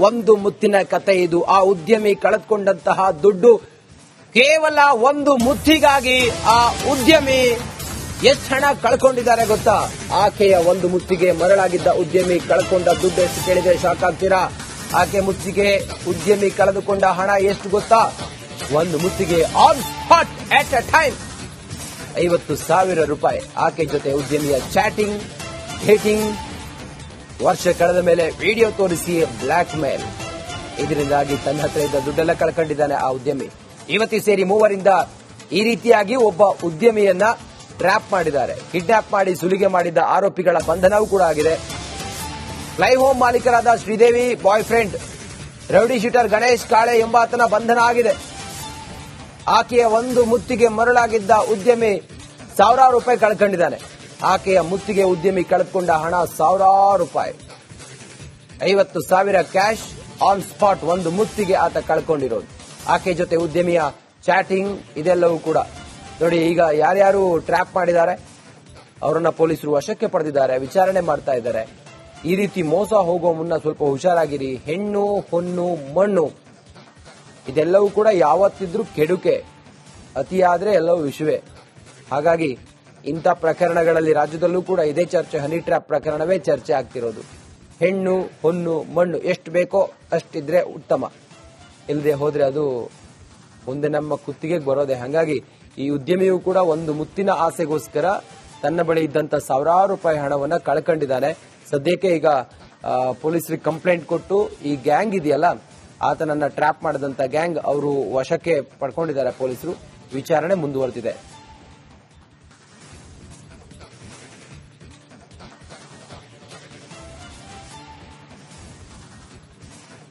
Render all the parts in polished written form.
ಒಂದು ಮುತ್ತಿನ ಕತೆ ಇದು. ಆ ಉದ್ಯಮಿ ಕಳೆದುಕೊಂಡಂತಹ ದುಡ್ಡು ಕೇವಲ ಒಂದು ಮುತ್ತಿಗಾಗಿ ಆ ಉದ್ಯಮಿ ಎಷ್ಟು ಹಣ ಕಳ್ಕೊಂಡಿದ್ದಾರೆ ಗೊತ್ತಾ? ಆಕೆಯ ಒಂದು ಮುತ್ತಿಗೆ ಮರಳಾಗಿದ್ದ ಉದ್ಯಮಿ ಕಳ್ಕೊಂಡ ದುಡ್ಡು ಎಷ್ಟು ಕೇಳಿದ್ರೆ ಶಾಕ್ ಆಗ್ತೀರಾ? ಆಕೆ ಮುತ್ತಿಗೆ ಉದ್ಯಮಿ ಕಳೆದುಕೊಂಡ ಹಣ ಎಷ್ಟು ಗೊತ್ತಾ? ಒಂದು ಮುತ್ತಿಗೆ on spot at a time 50,000 ರೂಪಾಯಿ. ಆಕೆ ಜೊತೆ ಉದ್ಯಮಿಯ ಚಾಟಿಂಗ್, ಡೇಟಿಂಗ್, ವರ್ಷ ಕಳೆದ ಮೇಲೆ ವಿಡಿಯೋ ತೋರಿಸಿ ಬ್ಲಾಕ್ ಮೇಲ್. ಇದರಿಂದಾಗಿ ತನ್ನ ಹತ್ರ ಇದ್ದ ದುಡ್ಡೆಲ್ಲ ಕಳ್ಕೊಂಡಿದ್ದಾನೆ ಆ ಉದ್ಯಮಿ. ಯುವತಿ ಸೇರಿ ಮೂವರಿಂದ ಈ ರೀತಿಯಾಗಿ ಒಬ್ಬ ಉದ್ಯಮಿಯನ್ನ ಟ್ರ್ಯಾಪ್ ಮಾಡಿದ್ದಾರೆ. ಕಿಡ್ನಾಪ್ ಮಾಡಿ ಸುಲಿಗೆ ಮಾಡಿದ್ದ ಆರೋಪಿಗಳ ಬಂಧನವೂ ಕೂಡ ಆಗಿದೆ. ಫ್ಲೈ ಹೋಮ್ ಮಾಲೀಕರಾದ Sridevi boyfriend rowdy sheeter Ganesh Kale ಎಂಬಾತನ ಬಂಧನ ಆಗಿದೆ. ಆಕೆಯ ಒಂದು ಮುತ್ತಿಗೆ ಮರಳಾಗಿದ್ದ ಉದ್ಯಮಿ ಸಾವಿರಾರು ರೂಪಾಯಿ ಕಳ್ಕೊಂಡಿದ್ದಾನೆ. ಆಕೆಯ ಮುತ್ತಿಗೆ ಉದ್ಯಮಿ ಕಳೆದುಕೊಂಡ ಹಣ ಸಾವಿರಾರು ರೂಪಾಯಿ, 50,000 ಕ್ಯಾಶ್ ಆನ್ ಸ್ಪಾಟ್. ಒಂದು ಮುತ್ತಿಗೆ ಆತ ಕಳ್ಕೊಂಡಿರೋದು. ಆಕೆ ಜೊತೆ ಉದ್ಯಮಿಯ ಚಾಟಿಂಗ್ ಇದೆಲ್ಲವೂ ಕೂಡ ನೋಡಿ. ಈಗ ಯಾರ್ಯಾರು ಟ್ರ್ಯಾಪ್ ಮಾಡಿದ್ದಾರೆ ಅವರನ್ನ ಪೊಲೀಸರು ವಶಕ್ಕೆ ಪಡೆದಿದ್ದಾರೆ, ವಿಚಾರಣೆ ಮಾಡ್ತಾ ಇದ್ದಾರೆ. ಈ ರೀತಿ ಮೋಸ ಹೋಗೋ ಮುನ್ನ ಸ್ವಲ್ಪ ಹುಷಾರಾಗಿರಿ. ಹೆಣ್ಣು, ಹೊನ್ನು, ಮಣ್ಣು ಇದೆಲ್ಲವೂ ಕೂಡ ಯಾವತ್ತಿದ್ರೂ ಕೆಡುಕೆ. ಅತಿಯಾದ್ರೆ ಎಲ್ಲವೂ ವಿಷಯವೇ. ಹಾಗಾಗಿ ಇಂಥ ಪ್ರಕರಣಗಳಲ್ಲಿ ರಾಜ್ಯದಲ್ಲೂ ಕೂಡ ಇದೇ ಚರ್ಚೆ. ಹನಿ ಟ್ರ್ಯಾಪ್ ಪ್ರಕರಣವೇ ಚರ್ಚೆ ಆಗ್ತಿರೋದು. ಹೆಣ್ಣು, ಹೊನ್ನು, ಮಣ್ಣು ಎಷ್ಟು ಬೇಕೋ ಅಷ್ಟಿದ್ರೆ ಉತ್ತಮ. ಇಲ್ಲದೆ ಹೋದ್ರೆ ಅದು ಮುಂದೆ ನಮ್ಮ ಕುತ್ತಿಗೆಗೆ ಬರೋದೆ. ಹಾಗಾಗಿ ಈ ಉದ್ಯಮಿಯೂ ಕೂಡ ಒಂದು ಮುತ್ತಿನ ಆಸೆಗೋಸ್ಕರ ತನ್ನ ಬಳಿ ಇದ್ದಂತ ಸಾವಿರಾರು ರೂಪಾಯಿ ಹಣವನ್ನ ಕಳ್ಕೊಂಡಿದ್ದಾನೆ. ಸದ್ಯಕ್ಕೆ ಈಗ ಪೊಲೀಸರಿಗೆ ಕಂಪ್ಲೇಂಟ್ ಕೊಟ್ಟು ಈ ಗ್ಯಾಂಗ್ ಇದೆಯಲ್ಲ, ಆತನನ್ನ ಟ್ರ್ಯಾಪ್ ಮಾಡಿದಂತ ಗ್ಯಾಂಗ್ ಅವರು ವಶಕ್ಕೆ ಪಡ್ಕೊಂಡಿದ್ದಾರೆ ಪೊಲೀಸರು. ವಿಚಾರಣೆ ಮುಂದುವರೆದಿದೆ.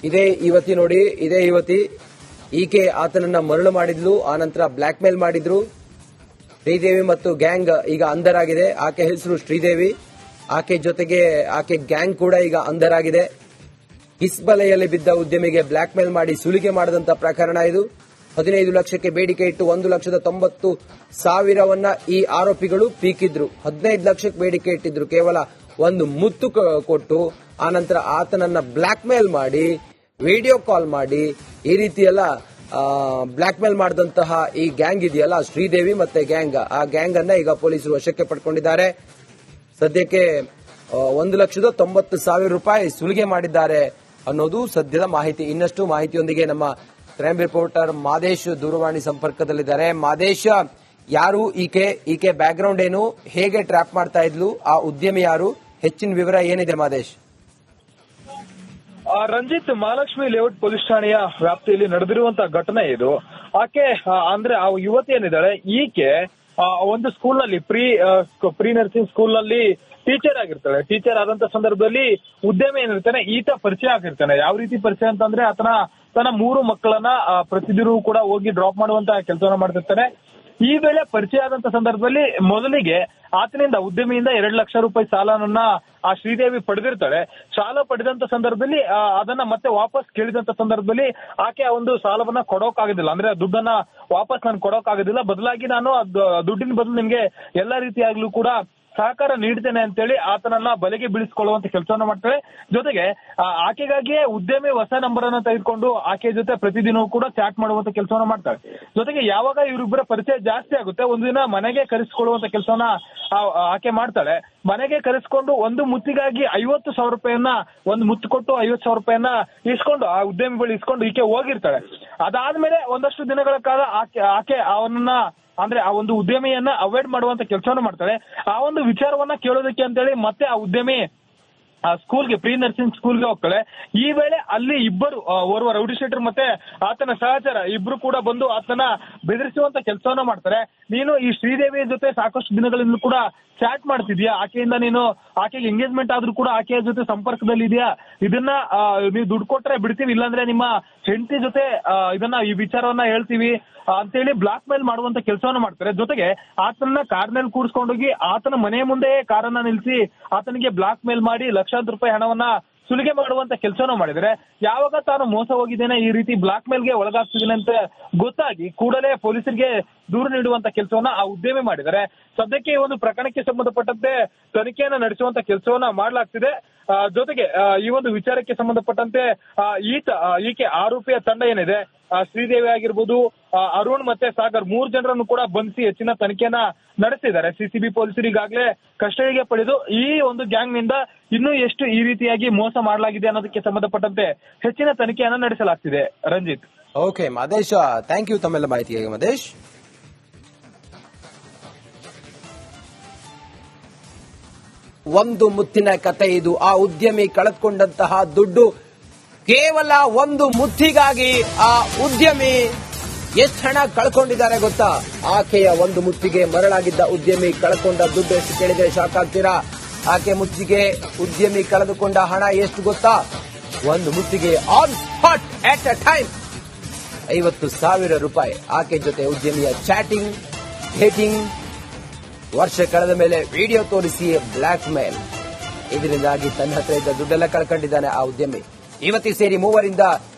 ಇದೇ ಯುವತಿ ನೋಡಿ, ಇದೇ ಯುವತಿ. ಈಕೆ ಆತನನ್ನ ಮರಳು ಮಾಡಿದ್ಲು, ಆನಂತರ ಬ್ಲಾಕ್ ಮೇಲ್ ಮಾಡಿದ್ರು. ಶ್ರೀದೇವಿ ಮತ್ತು ಗ್ಯಾಂಗ್ ಈಗ ಅಂಧರಾಗಿದೆ. ಆಕೆ ಹೆಸರು ಶ್ರೀದೇವಿ. ಆಕೆ ಜೊತೆಗೆ ಆಕೆ ಗ್ಯಾಂಗ್ ಕೂಡ ಈಗ ಅಂಧರಾಗಿದೆ. ಹಿಸ್ಬಲೆಯಲ್ಲಿ ಬಿದ್ದ ಉದ್ಯಮಿಗೆ ಬ್ಲಾಕ್ ಮೇಲ್ ಮಾಡಿ ಸುಲಿಗೆ ಮಾಡಿದಂತ ಪ್ರಕರಣ ಇದು. 15 ಲಕ್ಷಕ್ಕೆ ಬೇಡಿಕೆ ಇಟ್ಟು 1,90,000 ಈ ಆರೋಪಿಗಳು ಪೀಕಿದ್ರು. 15 ಲಕ್ಷಕ್ಕೆ ಬೇಡಿಕೆ ಇಟ್ಟಿದ್ರು. ಕೇವಲ ಒಂದು ಮುತ್ತು ಕೊಟ್ಟು ಆನಂತರ ಆತನನ್ನ ಬ್ಲಾಕ್ ಮೇಲ್ ಮಾಡಿ, ವಿಡಿಯೋ ಕಾಲ್ ಮಾಡಿ, ಈ ರೀತಿ ಎಲ್ಲ ಬ್ಲಾಕ್ ಮೇಲ್ ಮಾಡಿದಂತಹ ಈ ಗ್ಯಾಂಗ್ ಇದೆಯಲ್ಲ, ಶ್ರೀದೇವಿ ಮತ್ತೆ ಗ್ಯಾಂಗ್, ಆ ಗ್ಯಾಂಗ್ ಅನ್ನ ಈಗ ಪೊಲೀಸರು ವಶಕ್ಕೆ ಪಡ್ಕೊಂಡಿದ್ದಾರೆ. ಸದ್ಯಕ್ಕೆ 1,90,000 ರೂಪಾಯಿ ಸುಲಿಗೆ ಮಾಡಿದ್ದಾರೆ ಅನ್ನೋದು ಸದ್ಯದ ಮಾಹಿತಿ. ಇನ್ನಷ್ಟು ಮಾಹಿತಿಯೊಂದಿಗೆ ನಮ್ಮ ಕ್ರೈಮ್ ರಿಪೋರ್ಟರ್ ಮಾದೇಶ್ ದೂರವಾಣಿ ಸಂಪರ್ಕದಲ್ಲಿದ್ದಾರೆ. ಮಾದೇಶ್, ಯಾರು ಈಕೆ ಬ್ಯಾಕ್ ಗ್ರೌಂಡ್ ಏನು, ಹೇಗೆ ಟ್ರ್ಯಾಪ್ ಮಾಡ್ತಾ ಇದ್ಲು, ಆ ಉದ್ಯಮಿ ಯಾರು, ಹೆಚ್ಚಿನ ವಿವರ ಏನಿದೆ ಮಾದೇಶ್? ರಂಜಿತ್, ಮಹಾಲಕ್ಷ್ಮಿ ಲೇಔಟ್ ಪೊಲೀಸ್ ಠಾಣೆಯ ವ್ಯಾಪ್ತಿಯಲ್ಲಿ ನಡೆದಿರುವಂತಹ ಘಟನೆ ಇದು. ಆಕೆ ಅಂದ್ರೆ ಆ ಯುವತಿ ಏನಿದ್ದಾಳೆ, ಈಕೆ ಒಂದು ಸ್ಕೂಲ್ ನಲ್ಲಿ ಪ್ರೀ ನರ್ಸಿಂಗ್ ಸ್ಕೂಲ್ ನಲ್ಲಿ ಟೀಚರ್ ಆಗಿರ್ತಾಳೆ. ಟೀಚರ್ ಆದಂತ ಸಂದರ್ಭದಲ್ಲಿ ಉದ್ಯಮಿ ಏನಿರ್ತಾನೆ ಈತ ಪರಿಚಯ ಆಗಿರ್ತಾನೆ. ಯಾವ ರೀತಿ ಪರಿಚಯ ಅಂತಂದ್ರೆ, ತನ್ನ 3 ಮಕ್ಕಳನ್ನ ಪ್ರತಿದಿನವೂ ಕೂಡ ಹೋಗಿ ಡ್ರಾಪ್ ಮಾಡುವಂತ ಕೆಲಸವನ್ನ ಮಾಡ್ತಿರ್ತಾನೆ. ಈ ವೇಳೆ ಪರಿಚಯ ಆದಂತ ಸಂದರ್ಭದಲ್ಲಿ ಮೊದಲಿಗೆ ಆತನಿಂದ, ಉದ್ಯಮಿಯಿಂದ 2 ಲಕ್ಷ ರೂಪಾಯಿ ಸಾಲವನ್ನ ಆ ಶ್ರೀದೇವಿ ಪಡೆದಿರ್ತಾಳೆ. ಸಾಲ ಪಡೆದಂತ ಸಂದರ್ಭದಲ್ಲಿ ಅದನ್ನ ಮತ್ತೆ ವಾಪಸ್ ಕೇಳಿದಂತ ಸಂದರ್ಭದಲ್ಲಿ ಆಕೆ ಆ ಒಂದು ಸಾಲವನ್ನ ಕೊಡೋಕಾಗೋದಿಲ್ಲ. ಅಂದ್ರೆ ದುಡ್ಡನ್ನ ವಾಪಸ್ ನಾನು ಕೊಡೋಕಾಗೋದಿಲ್ಲ, ಬದಲಾಗಿ ನಾನು ದುಡ್ಡಿನ ಬದಲು ನಿಮ್ಗೆ ಎಲ್ಲಾ ರೀತಿಯಾಗ್ಲೂ ಕೂಡ ಸಹಕಾರ ನೀಡ್ತೇನೆ ಅಂತೇಳಿ ಆತನನ್ನ ಬಲೆಗೆ ಬೀಳಿಸಿಕೊಳ್ಳುವಂತ ಕೆಲಸವನ್ನ ಮಾಡ್ತಾಳೆ. ಜೊತೆಗೆ ಆಕೆಗಾಗಿಯೇ ಉದ್ಯಮಿ ಹೊಸ ನಂಬರ್ ಅನ್ನ ತೆಗೆದುಕೊಂಡು ಆಕೆ ಜೊತೆ ಪ್ರತಿದಿನವೂ ಕೂಡ ಚಾಟ್ ಮಾಡುವಂತ ಕೆಲಸವನ್ನ ಮಾಡ್ತಾಳೆ. ಜೊತೆಗೆ ಯಾವಾಗ ಇವರಿಬ್ಬರ ಪರಿಚಯ ಜಾಸ್ತಿ ಆಗುತ್ತೆ, ಒಂದಿನ ಮನೆಗೆ ಕರೆಸಿಕೊಳ್ಳುವಂತ ಕೆಲಸವನ್ನ ಆಕೆ ಮಾಡ್ತಾಳೆ. ಮನೆಗೆ ಕರೆಸಿಕೊಂಡು ಒಂದು ಮುತ್ತಿಗಾಗಿ 50,000 ರೂಪಾಯಿಯನ್ನ, ಒಂದು ಮುತ್ತು ಕೊಟ್ಟು 50,000 ರೂಪಾಯಿಯನ್ನ ಇಸ್ಕೊಂಡು, ಆ ಉದ್ಯಮಿ ಬಳಿ ಇಸ್ಕೊಂಡು ಈಕೆ ಹೋಗಿರ್ತಾಳೆ. ಅದಾದ್ಮೇಲೆ ಒಂದಷ್ಟು ದಿನಗಳ ಕಾಲ ಆಕೆ ಅವನನ್ನ, ಅಂದ್ರೆ ಆ ಒಂದು ಉದ್ಯಮಿಯನ್ನ ಅವಾಯ್ಡ್ ಮಾಡುವಂತ ಕೆಲಸವನ್ನ ಮಾಡ್ತಾಳೆ. ಆ ಒಂದು ವಿಚಾರವನ್ನ ಕೇಳೋದಕ್ಕೆ ಅಂತೇಳಿ ಮತ್ತೆ ಆ ಉದ್ಯಮಿ ಸ್ಕೂಲ್ಗೆ, ಪ್ರೀ ನರ್ಸಿಂಗ್ ಸ್ಕೂಲ್ಗೆ ಹೋಗ್ತಾಳೆ. ಈ ವೇಳೆ ಅಲ್ಲಿ ಇಬ್ಬರು, ಓರ್ವ ರೌಡಿ ಶೀಟರ್ ಮತ್ತೆ ಆತನ ಸಹಚರ ಇಬ್ರು ಕೂಡ ಬಂದು ಆತನ ಬೆದರಿಸುವಂತ ಕೆಲಸವನ್ನ ಮಾಡ್ತಾರೆ. ನೀನು ಈ ಶ್ರೀದೇವಿಯ ಜೊತೆ ಸಾಕಷ್ಟು ದಿನಗಳಿಂದ ಕೂಡ ಚಾಟ್ ಮಾಡ್ತಿದ್ಯಾ, ಆಕೆಯಿಂದ ನೀನು ಆಕೆಗೆ ಎಂಗೇಜ್ಮೆಂಟ್ ಆದ್ರೂ ಕೂಡ ಆಕೆಯ ಜೊತೆ ಸಂಪರ್ಕದಲ್ಲಿ ಇದೆಯಾ, ಇದನ್ನ ನೀವು ದುಡ್ಡು ಕೊಟ್ರೆ ಬಿಡ್ತೀವಿ, ಇಲ್ಲಾಂದ್ರೆ ನಿಮ್ಮ ಹೆಂಡತಿ ಜೊತೆ ಈ ವಿಚಾರವನ್ನ ಹೇಳ್ತೀವಿ ಅಂತೇಳಿ ಬ್ಲಾಕ್ ಮೇಲ್ ಮಾಡುವಂತ ಕೆಲಸವನ್ನ ಮಾಡ್ತಾರೆ. ಜೊತೆಗೆ ಆತನ ಕಾರ್ನಲ್ಲಿ ಕೂರಿಸ್ಕೊಂಡೋಗಿ ಆತನ ಮನೆ ಮುಂದೆ ಕಾರನ್ನ ನಿಲ್ಲಿಸಿ ಆತನಿಗೆ ಬ್ಲಾಕ್ ಮೇಲ್ ಮಾಡಿ ಲಕ್ಷಾಂತರ ರೂಪಾಯಿ ಹಣವನ್ನ ಸುಲಿಗೆ ಮಾಡುವಂತ ಕೆಲಸನ ಮಾಡಿದರೆ, ಯಾವಾಗ ತಾನು ಮೋಸ ಹೋಗಿದ್ದೇನೆ, ಈ ರೀತಿ ಬ್ಲಾಕ್ ಮೇಲ್ಗೆ ಒಳಗಾಗ್ತಿದ್ದೇನೆ ಅಂತ ಗೊತ್ತಾಗಿ ಕೂಡಲೇ ಪೊಲೀಸರಿಗೆ ದೂರು ನೀಡುವಂತ ಕೆಲಸವನ್ನ ಆ ಉದ್ಯಮಿ ಮಾಡಿದ್ದಾರೆ. ಸದ್ಯಕ್ಕೆ ಈ ಒಂದು ಪ್ರಕರಣಕ್ಕೆ ಸಂಬಂಧಪಟ್ಟಂತೆ ತನಿಖೆಯನ್ನ ನಡೆಸುವಂತ ಕೆಲಸವನ್ನ ಮಾಡಲಾಗ್ತಿದೆ. ಜೊತೆಗೆ ಈ ಒಂದು ವಿಚಾರಕ್ಕೆ ಸಂಬಂಧಪಟ್ಟಂತೆ ಈಕೆ ಆರೋಪಿಯ ತಂಡ ಏನಿದೆ, ಶ್ರೀದೇವಿ ಆಗಿರ್ಬೋದು, ಅರುಣ್ ಮತ್ತೆ ಸಾಗರ್ 3 ಜನರನ್ನು ಕೂಡ ಬಂಧಿಸಿ ಹೆಚ್ಚಿನ ತನಿಖೆಯನ್ನ ನಡೆಸಿದ್ದಾರೆ. ಸಿಸಿಬಿ ಪೊಲೀಸರು ಈಗಾಗಲೇ ಕಸ್ಟಡಿಗೆ ಪಡೆದು ಈ ಒಂದು ಗ್ಯಾಂಗ್ ನಿಂದ ಇನ್ನೂ ಎಷ್ಟು ಈ ರೀತಿಯಾಗಿ ಮೋಸ ಮಾಡಲಾಗಿದೆ ಅನ್ನೋದಕ್ಕೆ ಸಂಬಂಧಪಟ್ಟಂತೆ ಹೆಚ್ಚಿನ ತನಿಖೆಯನ್ನ ನಡೆಸಲಾಗ್ತಿದೆ. Ranjith. Okay Mahesh, thank you ತಮ್ಮೆಲ್ಲ ಮಾಹಿತಿಗೆ ಮಹೇಶ್. ಒಂದು ಮುತ್ತಿನ ಕತೆ ಇದು. ಆ ಉದ್ಯಮಿ ಕಳೆದುಕೊಂಡಂತಹ ದುಡ್ಡು ಕೇವಲ ಒಂದು ಮುತ್ತಿಗಾಗಿ ಆ ಉದ್ಯಮಿ ಎಷ್ಟು ಹಣ ಕಳ್ಕೊಂಡಿದ್ದಾರೆ ಗೊತ್ತಾ? ಆಕೆಯ ಒಂದು ಮುತ್ತಿಗೆ ಮರಳಾಗಿದ್ದ ಉದ್ಯಮಿ ಕಳ್ಕೊಂಡ ದುಡ್ಡು ಎಷ್ಟು ಕೇಳಿದ್ರೆ ಶಾಕ್ ಆಗ್ತೀರಾ? ಆಕೆ ಮುತ್ತಿಗೆ ಉದ್ಯಮಿ ಕಳೆದುಕೊಂಡ ಹಣ ಎಷ್ಟು ಗೊತ್ತಾ? ಒಂದು ಮುತ್ತಿಗೆ on spot at a time 50,000 ರೂಪಾಯಿ. ಆಕೆ ಜೊತೆ ಉದ್ಯಮಿಯ ಚಾಟಿಂಗ್, ಡೇಟಿಂಗ್, ವರ್ಷ ಕಳೆದ ಮೇಲೆ ವಿಡಿಯೋ ತೋರಿಸಿ ಬ್ಲಾಕ್ ಮೇಲ್. ಇದರಿಂದಾಗಿ ತನ್ನ ಹತ್ರ ಇದ್ದ ದುಡ್ಡೆಲ್ಲ ಕಳ್ಕೊಂಡಿದ್ದಾನೆ ಆ ಉದ್ಯಮಿ. ಇವತ್ತಿಗೆ ಸೇರಿ ಮೂವರಿಂದ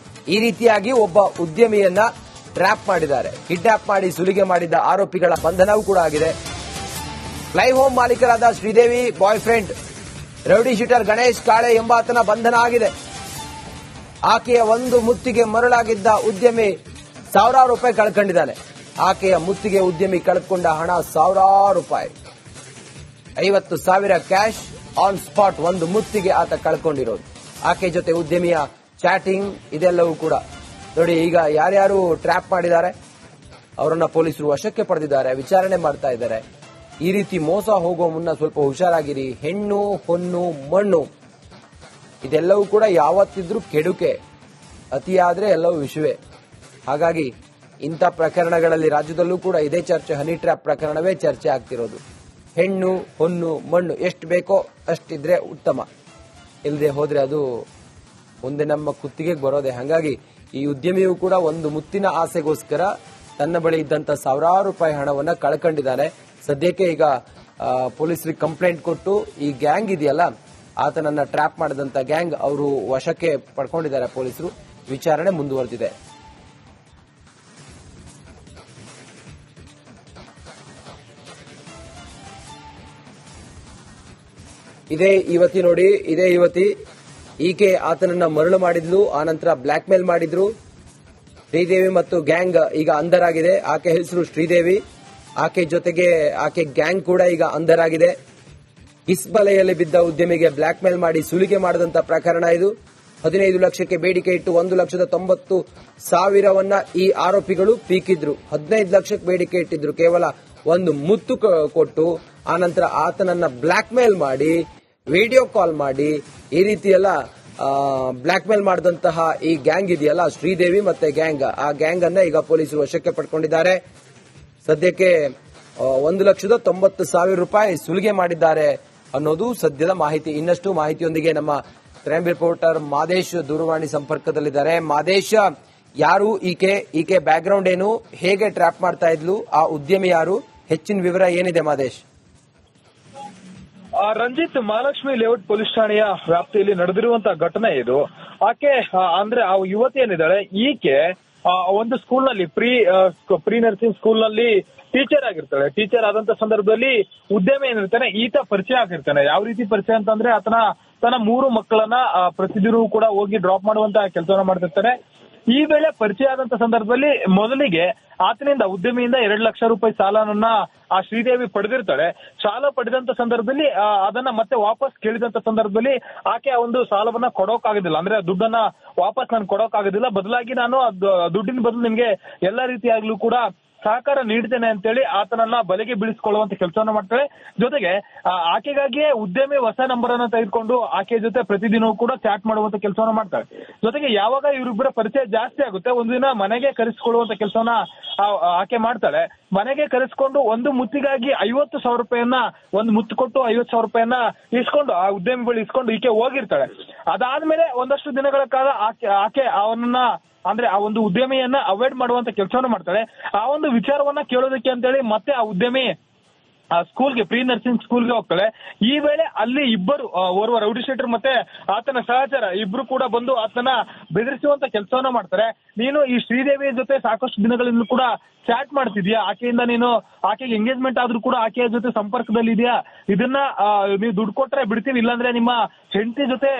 ಈ ರೀತಿಯಾಗಿ ಒಬ್ಬ ಉದ್ಯಮಿಯನ್ನ ಟ್ರ್ಯಾಪ್ ಮಾಡಿದ್ದಾರೆ. ಕಿಡ್ನಾಪ್ ಮಾಡಿ ಸುಲಿಗೆ ಮಾಡಿದ್ದ ಆರೋಪಿಗಳ ಬಂಧನವೂ ಕೂಡ ಆಗಿದೆ. ಫ್ಲೈ ಹೋಮ್ ಮಾಲೀಕರಾದ Sridevi boyfriend rowdy sheeter Ganesh Kale ಎಂಬಾತನ ಬಂಧನ ಆಗಿದೆ. ಆಕೆಯ ಒಂದು ಮುತ್ತಿಗೆ ಮರಳಾಗಿದ್ದ ಉದ್ಯಮಿ ಸಾವಿರಾರು ರೂಪಾಯಿ ಕಳ್ಕೊಂಡಿದ್ದಾನೆ. ಆಕೆಯ ಮುತ್ತಿಗೆ ಉದ್ಯಮಿ ಕಳೆದುಕೊಂಡ ಹಣ ಸಾವಿರಾರು ರೂಪಾಯಿ, 50,000 ಕ್ಯಾಶ್ ಆನ್ ಸ್ಪಾಟ್. ಒಂದು ಮುತ್ತಿಗೆ ಆತ ಕಳ್ಕೊಂಡಿರೋದು. ಆಕೆ ಜೊತೆ ಉದ್ಯಮಿಯ ಚಾಟಿಂಗ್ ಇದೆಲ್ಲವೂ ಕೂಡ ನೋಡಿ. ಈಗ ಯಾರ್ಯಾರು ಟ್ರ್ಯಾಪ್ ಮಾಡಿದ್ದಾರೆ ಅವರನ್ನ ಪೊಲೀಸರು ವಶಕ್ಕೆ ಪಡೆದಿದ್ದಾರೆ, ವಿಚಾರಣೆ ಮಾಡ್ತಾ ಇದ್ದಾರೆ. ಈ ರೀತಿ ಮೋಸ ಹೋಗುವ ಮುನ್ನ ಸ್ವಲ್ಪ ಹುಷಾರಾಗಿರಿ. ಹೆಣ್ಣು ಹೊನ್ನು ಮಣ್ಣು ಇದೆಲ್ಲವೂ ಕೂಡ ಯಾವತ್ತಿದ್ರೂ ಕೆಡುಕೆ, ಅತಿಯಾದ್ರೆ ಎಲ್ಲವೂ ವಿಷಯವೇ. ಹಾಗಾಗಿ ಇಂಥ ಪ್ರಕರಣಗಳಲ್ಲಿ ರಾಜ್ಯದಲ್ಲೂ ಕೂಡ ಇದೇ ಚರ್ಚೆ. ಹನಿ ಟ್ರ್ಯಾಪ್ ಪ್ರಕರಣವೇ ಚರ್ಚೆ ಆಗ್ತಿರೋದು. ಹೆಣ್ಣು ಹೊನ್ನು ಮಣ್ಣು ಎಷ್ಟು ಬೇಕೋ ಅಷ್ಟಿದ್ರೆ ಉತ್ತಮ, ಇಲ್ಲದೆ ಹೋದ್ರೆ ಅದು ಮುಂದೆ ನಮ್ಮ ಕುತ್ತಿಗೆಗೆ ಬರೋದೆ. ಹಾಗಾಗಿ ಈ ಉದ್ಯಮಿಯು ಕೂಡ ಒಂದು ಮುತ್ತಿನ ಆಸೆಗೋಸ್ಕರ ತನ್ನ ಬಳಿ ಇದ್ದಂತ ಸಾವಿರಾರು ರೂಪಾಯಿ ಹಣವನ್ನ ಕಳ್ಕೊಂಡಿದ್ದಾನೆ. ಸದ್ಯಕ್ಕೆ ಈಗ ಪೊಲೀಸರಿಗೆ ಕಂಪ್ಲೇಂಟ್ ಕೊಟ್ಟು ಈ ಗ್ಯಾಂಗ್ ಇದೆಯಲ್ಲ, ಆತನನ್ನ ಟ್ರ್ಯಾಪ್ ಮಾಡಿದಂತ ಗ್ಯಾಂಗ್ ಅವರು ವಶಕ್ಕೆ ಪಡ್ಕೊಂಡಿದ್ದಾರೆ ಪೊಲೀಸರು. ವಿಚಾರಣೆ ಮುಂದುವರೆದಿದೆ. ಇದೇ ಯುವತಿ ನೋಡಿ, ಇದೇ ಯುವತಿ. ಈಕೆ ಆತನನ್ನ ಮರಳು ಮಾಡಿದ್ಲು, ಆನಂತರ ಬ್ಲಾಕ್ ಮೇಲ್ ಮಾಡಿದ್ರು. ಶ್ರೀದೇವಿ ಮತ್ತು ಗ್ಯಾಂಗ್ ಈಗ ಅಂಧರಾಗಿದೆ. ಆಕೆ ಹೆಸರು ಶ್ರೀದೇವಿ. ಆಕೆ ಜೊತೆಗೆ ಆಕೆ ಗ್ಯಾಂಗ್ ಕೂಡ ಈಗ ಅಂಧರಾಗಿದೆ. ಇಸ್ಬಲೆಯಲ್ಲಿ ಬಿದ್ದ ಉದ್ಯಮಿಗೆ ಬ್ಲಾಕ್ ಮೇಲ್ ಮಾಡಿ ಸುಲಿಗೆ ಮಾಡಿದಂತ ಪ್ರಕರಣ ಇದು. 15 ಲಕ್ಷಕ್ಕೆ ಬೇಡಿಕೆ ಇಟ್ಟು 1,90,000 ಈ ಆರೋಪಿಗಳು ಪೀಕಿದ್ರು. 15 ಲಕ್ಷಕ್ಕೆ ಬೇಡಿಕೆ ಇಟ್ಟಿದ್ರು. ಕೇವಲ ಒಂದು ಮುತ್ತು ಕೊಟ್ಟು ಆನಂತರ ಆತನನ್ನ ಬ್ಲಾಕ್ ಮೇಲ್ ಮಾಡಿ, ವಿಡಿಯೋ ಕಾಲ್ ಮಾಡಿ, ಈ ರೀತಿ ಎಲ್ಲ ಬ್ಲಾಕ್ ಮೇಲ್ ಮಾಡಿದಂತಹ ಈ ಗ್ಯಾಂಗ್ ಇದೆಯಲ್ಲ, ಶ್ರೀದೇವಿ ಮತ್ತೆ ಗ್ಯಾಂಗ್, ಆ ಗ್ಯಾಂಗ್ ಅನ್ನ ಈಗ ಪೊಲೀಸರು ವಶಕ್ಕೆ ಪಡ್ಕೊಂಡಿದ್ದಾರೆ. ಸದ್ಯಕ್ಕೆ 1,90,000 ರೂಪಾಯಿ ಸುಲಿಗೆ ಮಾಡಿದ್ದಾರೆ ಅನ್ನೋದು ಸದ್ಯದ ಮಾಹಿತಿ. ಇನ್ನಷ್ಟು ಮಾಹಿತಿಯೊಂದಿಗೆ ನಮ್ಮ ಕ್ರೈಮ್ ರಿಪೋರ್ಟರ್ ಮಾದೇಶ್ ದೂರವಾಣಿ ಸಂಪರ್ಕದಲ್ಲಿದ್ದಾರೆ. ಮಾದೇಶ್, ಯಾರು ಈಕೆ ಬ್ಯಾಕ್ ಗ್ರೌಂಡ್ ಏನು, ಹೇಗೆ ಟ್ರ್ಯಾಪ್ ಮಾಡ್ತಾ ಇದ್ಲು, ಆ ಉದ್ಯಮಿ ಯಾರು, ಹೆಚ್ಚಿನ ವಿವರ ಏನಿದೆ ಮಾದೇಶ್? ರಂಜಿತ್, ಮಹಾಲಕ್ಷ್ಮಿ ಲೇಔಟ್ ಪೊಲೀಸ್ ಠಾಣೆಯ ವ್ಯಾಪ್ತಿಯಲ್ಲಿ ನಡೆದಿರುವಂತಹ ಘಟನೆ ಇದು. ಆಕೆ ಅಂದ್ರೆ ಆ ಯುವತಿ ಏನಿದ್ದಾಳೆ, ಈಕೆ ಒಂದು ಸ್ಕೂಲ್ ನಲ್ಲಿ ಪ್ರೀ ನರ್ಸಿಂಗ್ ಸ್ಕೂಲ್ ನಲ್ಲಿ ಟೀಚರ್ ಆಗಿರ್ತಾಳೆ. ಟೀಚರ್ ಆದಂತ ಸಂದರ್ಭದಲ್ಲಿ ಉದ್ಯಮಿ ಏನಿರ್ತಾನೆ ಈತ ಪರಿಚಯ ಆಗಿರ್ತಾನೆ. ಯಾವ ರೀತಿ ಪರಿಚಯ ಅಂತಂದ್ರೆ ತನ್ನ 3 ಮಕ್ಕಳನ್ನ ಪ್ರತಿದಿನವೂ ಕೂಡ ಹೋಗಿ ಡ್ರಾಪ್ ಮಾಡುವಂತ ಕೆಲಸವನ್ನ ಮಾಡ್ತಿರ್ತಾನೆ. ಈ ವೇಳೆ ಪರಿಚಯ ಆದಂತ ಸಂದರ್ಭದಲ್ಲಿ ಮೊದಲಿಗೆ ಆತನಿಂದ ಉದ್ಯಮಿಯಿಂದ 2 ಲಕ್ಷ ರೂಪಾಯಿ ಸಾಲನನ್ನ ಆ ಶ್ರೀದೇವಿ ಪಡೆದಿರ್ತಾಳೆ. ಸಾಲ ಪಡೆದಂತ ಸಂದರ್ಭದಲ್ಲಿ ಅದನ್ನ ಮತ್ತೆ ವಾಪಸ್ ಕೇಳಿದಂತ ಸಂದರ್ಭದಲ್ಲಿ ಆಕೆ ಆ ಒಂದು ಸಾಲವನ್ನ ಕೊಡೋಕಾಗೋದಿಲ್ಲ. ಅಂದ್ರೆ ದುಡ್ಡನ್ನ ವಾಪಸ್ ನಾನು ಕೊಡೋಕಾಗೋದಿಲ್ಲ, ಬದಲಾಗಿ ನಾನು ದುಡ್ಡಿನ ಬದಲು ನಿಮ್ಗೆ ಎಲ್ಲಾ ರೀತಿಯಾಗ್ಲೂ ಕೂಡ ಸಹಕಾರ ನೀಡ್ತೇನೆ ಅಂತೇಳಿ ಆತನನ್ನ ಬಲೆಗೆ ಬೀಳಿಸಿಕೊಳ್ಳುವಂತ ಕೆಲಸವನ್ನ ಮಾಡ್ತಾಳೆ. ಜೊತೆಗೆ ಆಕೆಗಾಗಿಯೇ ಉದ್ಯಮಿ ಹೊಸ ನಂಬರ್ ಅನ್ನ ತೆಗೆದುಕೊಂಡು ಆಕೆ ಜೊತೆ ಪ್ರತಿದಿನವೂ ಕೂಡ ಚಾಟ್ ಮಾಡುವಂತ ಕೆಲಸವನ್ನ ಮಾಡ್ತಾಳೆ. ಜೊತೆಗೆ ಯಾವಾಗ ಇವರಿಬ್ಬರ ಪರಿಚಯ ಜಾಸ್ತಿ ಆಗುತ್ತೆ, ಒಂದು ದಿನ ಮನೆಗೆ ಕರೆಸಿಕೊಳ್ಳುವಂತ ಕೆಲಸವನ್ನ ಆಕೆ ಮಾಡ್ತಾಳೆ. ಮನೆಗೆ ಕರೆಸಿಕೊಂಡು ಒಂದು ಮುತ್ತಿಗಾಗಿ 50,000 ರೂಪಾಯಿಯನ್ನ, ಒಂದು ಮುತ್ತು ಕೊಟ್ಟು 50,000 ರೂಪಾಯಿಯನ್ನ ಇಸ್ಕೊಂಡು ಆ ಉದ್ಯಮಿ ಬಳಿ ಇಸ್ಕೊಂಡು ಈಕೆ ಹೋಗಿರ್ತಾಳೆ. ಅದಾದ್ಮೇಲೆ ಒಂದಷ್ಟು ದಿನಗಳ ಕಾಲ ಆಕೆ ಅವನನ್ನ ಅಂದ್ರೆ ಆ ಒಂದು ಉದ್ಯಮಿಯನ್ನ ಅವಾಯ್ಡ್ ಮಾಡುವಂತ ಕೆಲಸವನ್ನ ಮಾಡ್ತಾಳೆ. ಆ ಒಂದು ವಿಚಾರವನ್ನ ಕೇಳೋದಕ್ಕೆ ಅಂತೇಳಿ ಮತ್ತೆ ಆ ಉದ್ಯಮಿ ಸ್ಕೂಲ್ಗೆ ಪ್ರೀ ನರ್ಸಿಂಗ್ ಸ್ಕೂಲ್ಗೆ ಹೋಗ್ತಾಳೆ. ಈ ವೇಳೆ ಅಲ್ಲಿ ಇಬ್ಬರು ಓರ್ವ ರೌಡಿ ಶೀಟರ್ ಮತ್ತೆ ಆತನ ಸಹಚರ ಇಬ್ರು ಕೂಡ ಬಂದು ಆತನ ಬೆದರಿಸುವಂತ ಕೆಲಸವನ್ನ ಮಾಡ್ತಾರೆ. ನೀನು ಈ ಶ್ರೀದೇವಿಯ ಜೊತೆ ಸಾಕಷ್ಟು ದಿನಗಳಿಂದ ಕೂಡ ಚಾಟ್ ಮಾಡ್ತಿದ್ಯಾ, ಆಕೆಯಿಂದ ನೀನು ಆಕೆಗೆ ಎಂಗೇಜ್ಮೆಂಟ್ ಆದ್ರೂ ಕೂಡ ಆಕೆಯ ಜೊತೆ ಸಂಪರ್ಕದಲ್ಲಿ ಇದೆಯಾ, ಇದನ್ನ ನೀವು ದುಡ್ಡು ಕೊಟ್ರೆ ಬಿಡ್ತೀವಿ, ಇಲ್ಲಾಂದ್ರೆ ನಿಮ್ಮ ಹೆಂಡತಿ ಜೊತೆ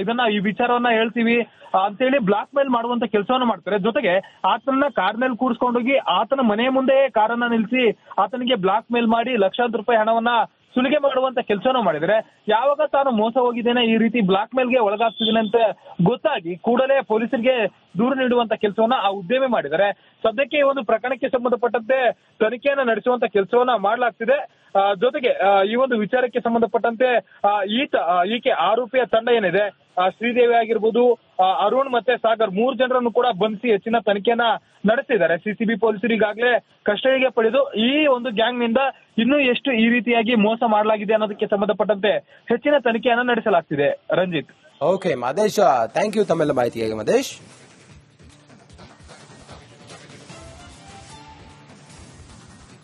ಇದನ್ನ ಈ ವಿಚಾರವನ್ನ ಹೇಳ್ತೀವಿ ಅಂತೇಳಿ ಬ್ಲಾಕ್ ಮೇಲ್ ಮಾಡುವಂತ ಕೆಲಸವನ್ನ ಮಾಡ್ತಾರೆ. ಜೊತೆಗೆ ಆತನ ಕಾರ್ನಲ್ಲಿ ಕೂರಿಸ್ಕೊಂಡೋಗಿ ಆತನ ಮನೆ ಮುಂದೆ ಕಾರನ್ನ ನಿಲ್ಲಿಸಿ ಆತನಿಗೆ ಬ್ಲಾಕ್ ಮೇಲ್ ಮಾಡಿ ಲಕ್ಷಾಂತರ ರೂಪಾಯಿ ಹಣವನ್ನ ಸುಲಿಗೆ ಮಾಡುವಂತ ಕೆಲಸನ ಮಾಡಿದರೆ, ಯಾವಾಗ ತಾನು ಮೋಸ ಹೋಗಿದ್ದೇನೆ, ಈ ರೀತಿ ಬ್ಲಾಕ್ ಮೇಲ್ಗೆ ಒಳಗಾಗ್ತಿದ್ದೇನೆ ಅಂತ ಗೊತ್ತಾಗಿ ಕೂಡಲೇ ಪೊಲೀಸರಿಗೆ ದೂರು ನೀಡುವಂತ ಕೆಲಸವನ್ನ ಆ ಉದ್ಯಮಿ ಮಾಡಿದ್ದಾರೆ. ಸದ್ಯಕ್ಕೆ ಈ ಒಂದು ಪ್ರಕರಣಕ್ಕೆ ಸಂಬಂಧಪಟ್ಟಂತೆ ತನಿಖೆಯನ್ನ ನಡೆಸುವಂತ ಕೆಲಸವನ್ನ ಮಾಡಲಾಗ್ತಿದೆ. ಜೊತೆಗೆ ಈ ಒಂದು ವಿಚಾರಕ್ಕೆ ಸಂಬಂಧಪಟ್ಟಂತೆ ಈಕೆ ಆರೋಪಿಯ ತಂಡ ಏನಿದೆ, ಶ್ರೀದೇವಿ ಆಗಿರ್ಬೋದು, ಅರುಣ್ ಮತ್ತೆ ಸಾಗರ್ 3 ಜನರನ್ನು ಕೂಡ ಬಂಧಿಸಿ ಹೆಚ್ಚಿನ ತನಿಖೆಯನ್ನ ನಡೆಸಿದ್ದಾರೆ. ಸಿಸಿಬಿ ಪೊಲೀಸರು ಈಗಾಗಲೇ ಕಸ್ಟಡಿಗೆ ಪಡೆದು ಈ ಒಂದು ಗ್ಯಾಂಗ್ ನಿಂದ ಇನ್ನೂ ಎಷ್ಟು ಈ ರೀತಿಯಾಗಿ ಮೋಸ ಮಾಡಲಾಗಿದೆ ಅನ್ನೋದಕ್ಕೆ ಸಂಬಂಧಪಟ್ಟಂತೆ ಹೆಚ್ಚಿನ ತನಿಖೆಯನ್ನ ನಡೆಸಲಾಗ್ತಿದೆ. Ranjith. Okay Mahesh, thank you ತಮ್ಮೆಲ್ಲ ಮಾಹಿತಿಗೆ ಮಹೇಶ್.